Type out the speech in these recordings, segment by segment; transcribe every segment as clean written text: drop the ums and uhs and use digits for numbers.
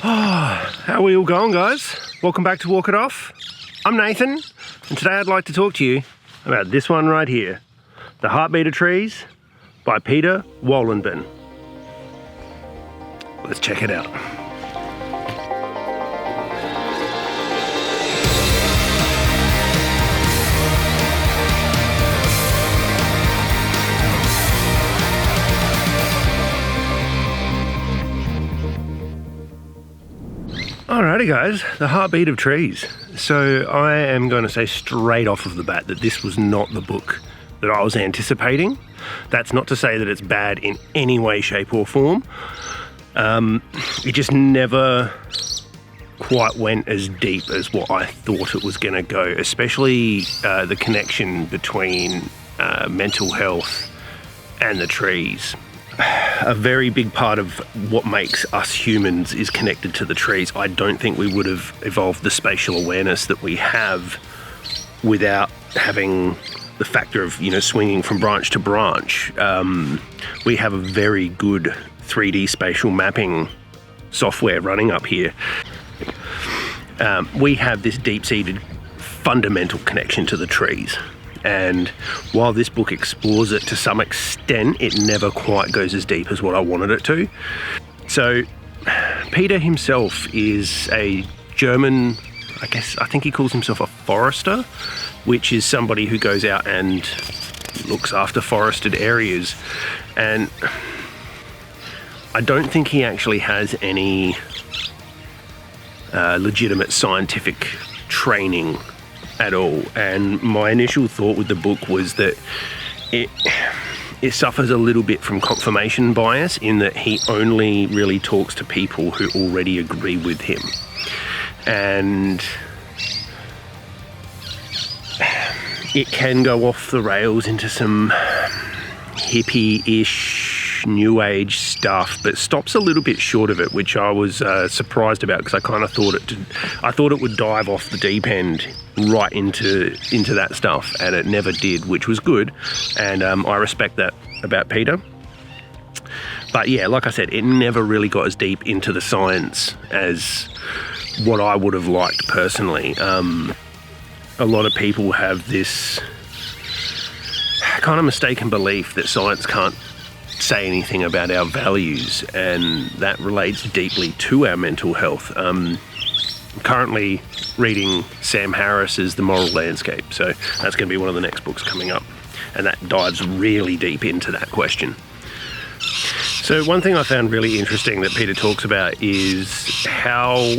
How are we all going, guys? Welcome back to Walk It Off. I'm Nathan, and today I'd like to talk to you about this one right here, The Heartbeat of Trees by Peter Wohlleben. Let's check it out. Alrighty guys, The Heartbeat of Trees. So I am going to say straight off of the bat that this was not the book that I was anticipating. That's not to say that it's bad in any way, shape or form. It just never quite went as deep as what I thought it was going to go, especially the connection between mental health and the trees. A very big part of what makes us humans is connected to the trees. I don't think we would have evolved the spatial awareness that we have without having the factor of, swinging from branch to branch. We have a very good 3D spatial mapping software running up here. We have this deep-seated fundamental connection to the trees. And while this book explores it to some extent, it never quite goes as deep as what I wanted it to. So Peter himself is a German, I think he calls himself a forester, which is somebody who goes out and looks after forested areas. And I don't think he actually has any legitimate scientific training at all. And my initial thought with the book was that it suffers a little bit from confirmation bias in that he only really talks to people who already agree with him. And it can go off the rails into some hippie-ish new age stuff, but stops a little bit short of it, which I was surprised about, because I kind of thought it would dive off the deep end right into that stuff, and it never did, which was good. And I respect that about Peter. But yeah, like I said, it never really got as deep into the science as what I would have liked personally. A lot of people have this kind of mistaken belief that science can't say anything about our values, and that relates deeply to our mental health. I'm currently reading Sam Harris's The Moral Landscape, so that's going to be one of the next books coming up, and that dives really deep into that question. So one thing I found really interesting that Peter talks about is how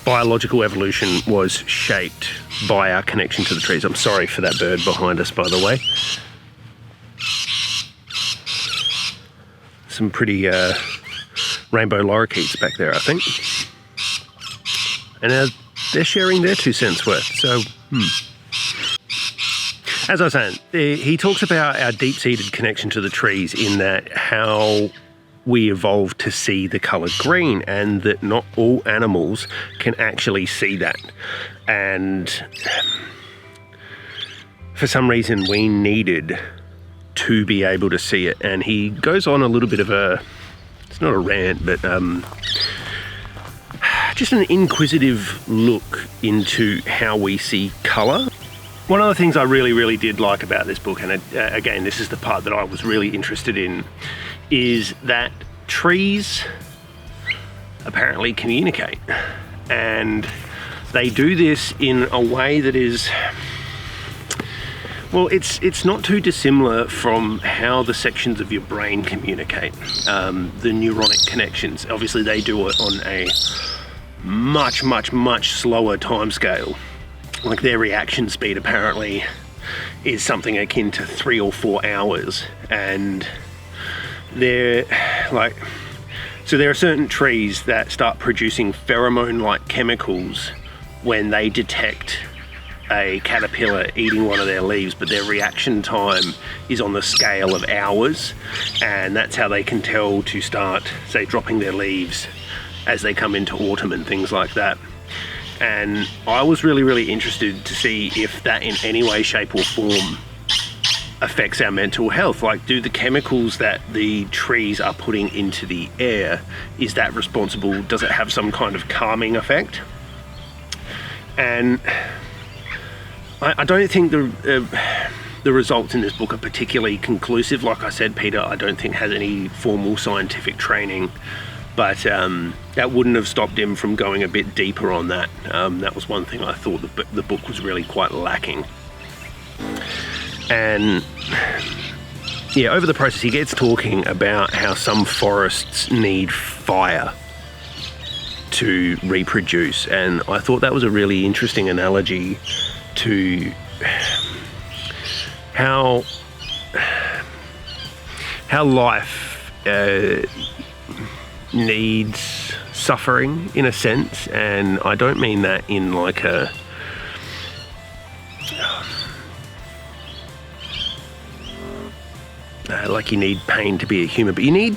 biological evolution was shaped by our connection to the trees. I'm sorry for that bird behind us, by the way. Some pretty rainbow lorikeets back there, I think. And they're sharing their 2 cents worth. So, As I was saying, he talks about our deep-seated connection to the trees, in that how we evolved to see the colour green, and that not all animals can actually see that. And for some reason we needed to be able to see it. And he goes on a little bit of it's not a rant, but just an inquisitive look into how we see colour. One of the things I really did like about this book, and again, this is the part that I was really interested in, is that trees apparently communicate. And they do this in a way that is, well, it's not too dissimilar from how the sections of your brain communicate, the neuronic connections. Obviously they do it on a much slower time scale. Like, their reaction speed apparently is something akin to 3 or 4 hours. And there are certain trees that start producing pheromone-like chemicals when they detect a caterpillar eating one of their leaves, but their reaction time is on the scale of hours, and that's how they can tell to start, say, dropping their leaves as they come into autumn and things like that. And I was really interested to see if that in any way, shape or form affects our mental health. Like, do the chemicals that the trees are putting into the air, is that responsible? Does it have some kind of calming effect? And I don't think the results in this book are particularly conclusive. Like I said, Peter, I don't think has any formal scientific training, but that wouldn't have stopped him from going a bit deeper on that. That was one thing I thought the book was really quite lacking. And yeah, over the process, he gets talking about how some forests need fire to reproduce. And I thought that was a really interesting analogy to how life needs suffering in a sense. And I don't mean that in like a like you need pain to be a human, but you need,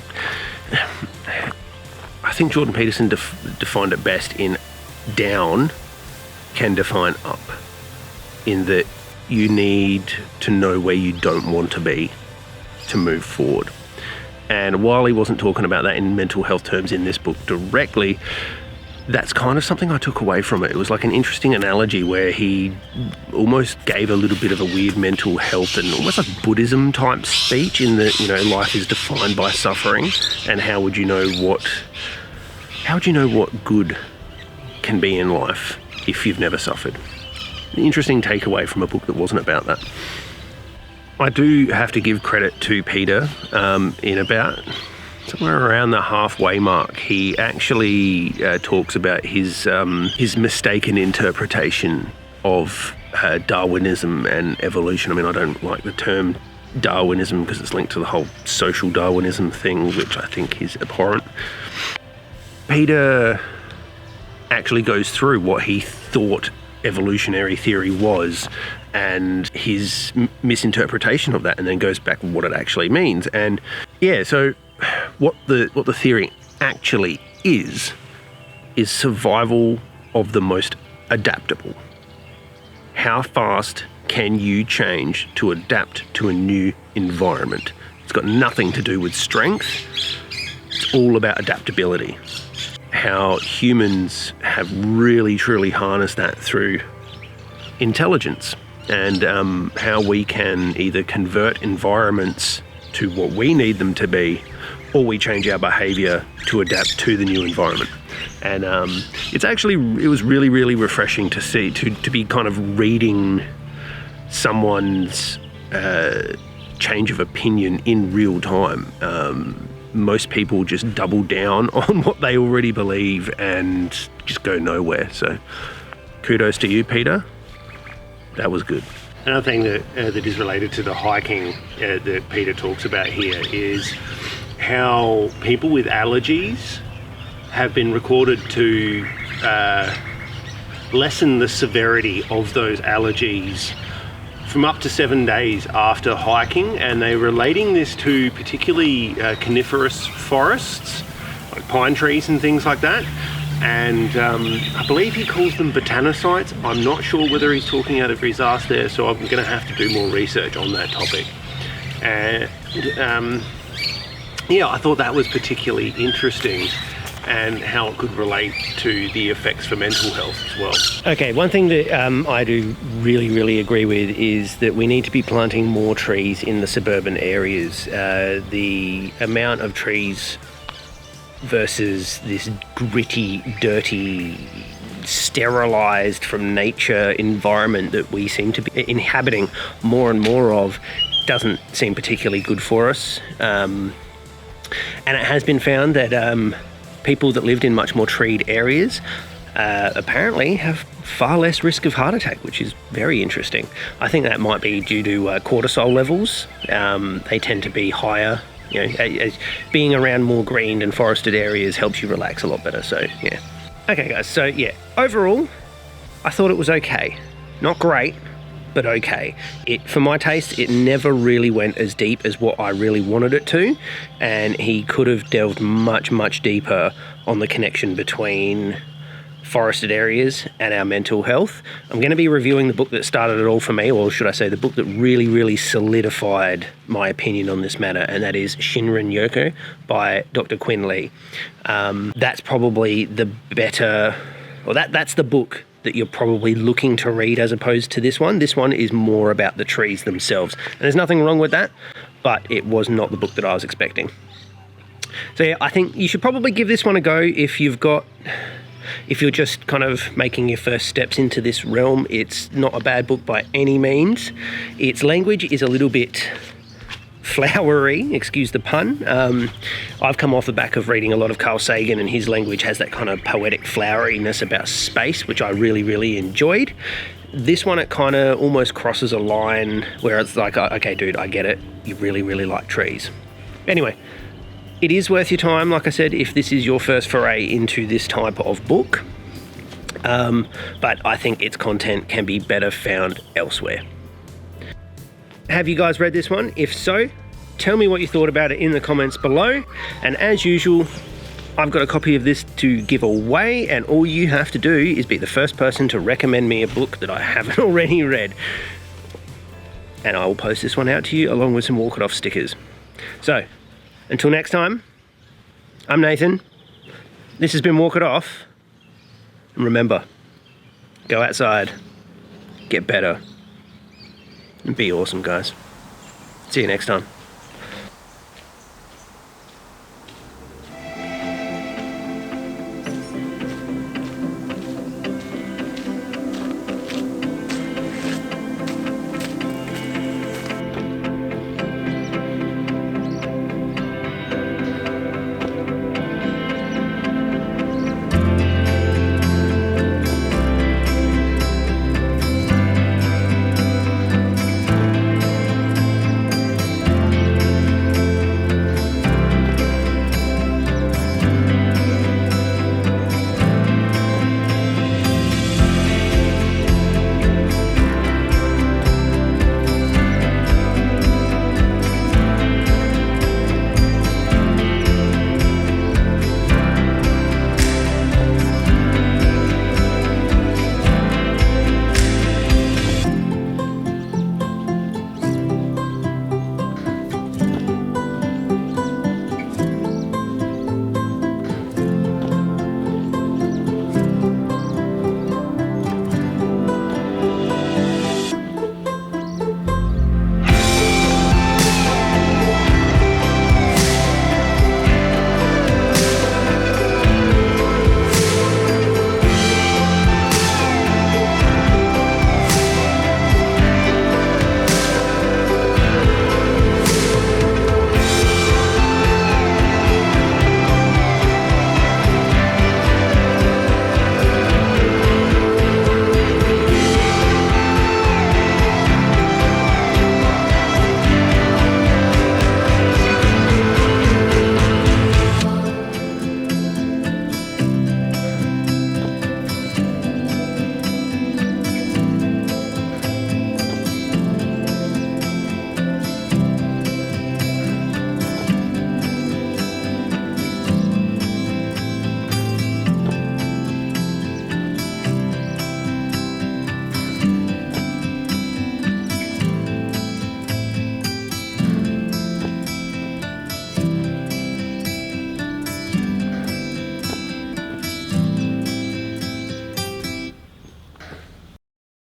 I think Jordan Peterson defined it best in down can define up, in that you need to know where you don't want to be to move forward. And while he wasn't talking about that in mental health terms in this book directly, that's kind of something I took away from it. It was like an interesting analogy where he almost gave a little bit of a weird mental health and almost like Buddhism type speech, in that, you know, life is defined by suffering, and how would you know what good can be in life if you've never suffered? An interesting takeaway from a book that wasn't about that. I do have to give credit to Peter. In about somewhere around the halfway mark, he actually talks about his mistaken interpretation of Darwinism and evolution. I mean, I don't like the term Darwinism because it's linked to the whole social Darwinism thing, which I think is abhorrent. Peter actually goes through what he thought evolutionary theory was and his misinterpretation of that, and then goes back to what it actually means. And yeah, so what the theory actually is survival of the most adaptable. How fast can you change to adapt to a new environment? It's got nothing to do with strength. It's all about adaptability. How humans have really truly harnessed that through intelligence, and how we can either convert environments to what we need them to be, or we change our behaviour to adapt to the new environment. And it was really, really refreshing to see, to be kind of reading someone's change of opinion in real time. Most people just double down on what they already believe and just go nowhere. So kudos to you, Peter. That was good. Another thing that is related to the hiking that Peter talks about here is how people with allergies have been recorded to lessen the severity of those allergies from up to 7 days after hiking, and they're relating this to particularly coniferous forests, like pine trees and things like that. And I believe he calls them botanocytes. I'm not sure whether he's talking out of his ass there, so I'm going to have to do more research on that topic. And yeah, I thought that was particularly interesting, and how it could relate to the effects for mental health as well. Okay, one thing that I do really, really agree with is that we need to be planting more trees in the suburban areas. The amount of trees versus this gritty, dirty, sterilised from nature environment that we seem to be inhabiting more and more of doesn't seem particularly good for us. And it has been found that people that lived in much more treed areas apparently have far less risk of heart attack, which is very interesting. I think that might be due to cortisol levels. They tend to be higher. You know, being around more green and forested areas helps you relax a lot better. So yeah. Okay guys, so yeah, overall, I thought it was okay. Not great, but okay. For my taste, it never really went as deep as what I really wanted it to, and he could have delved much, much deeper on the connection between forested areas and our mental health. I'm going to be reviewing the book that started it all for me, or should I say the book that really, really solidified my opinion on this matter, and that is Shinrin Yoku by Dr. Quinn Lee. That's probably the better, or that's the book that you're probably looking to read as opposed to this one. This one is more about the trees themselves. And there's nothing wrong with that, but it was not the book that I was expecting. So yeah, I think you should probably give this one a go if you're just kind of making your first steps into this realm. It's not a bad book by any means. Its language is a little bit flowery, excuse the pun. I've come off the back of reading a lot of Carl Sagan, and his language has that kind of poetic floweriness about space, which I really, really enjoyed. This one, it kind of almost crosses a line where it's like, okay, dude, I get it. You really, really like trees. Anyway, it is worth your time, like I said, if this is your first foray into this type of book. But I think its content can be better found elsewhere. Have you guys read this one? If so, tell me what you thought about it in the comments below. And as usual, I've got a copy of this to give away, and all you have to do is be the first person to recommend me a book that I haven't already read. And I will post this one out to you along with some Walk It Off stickers. So, until next time, I'm Nathan. This has been Walk It Off. And remember, go outside, get better, and be awesome, guys. See you next time.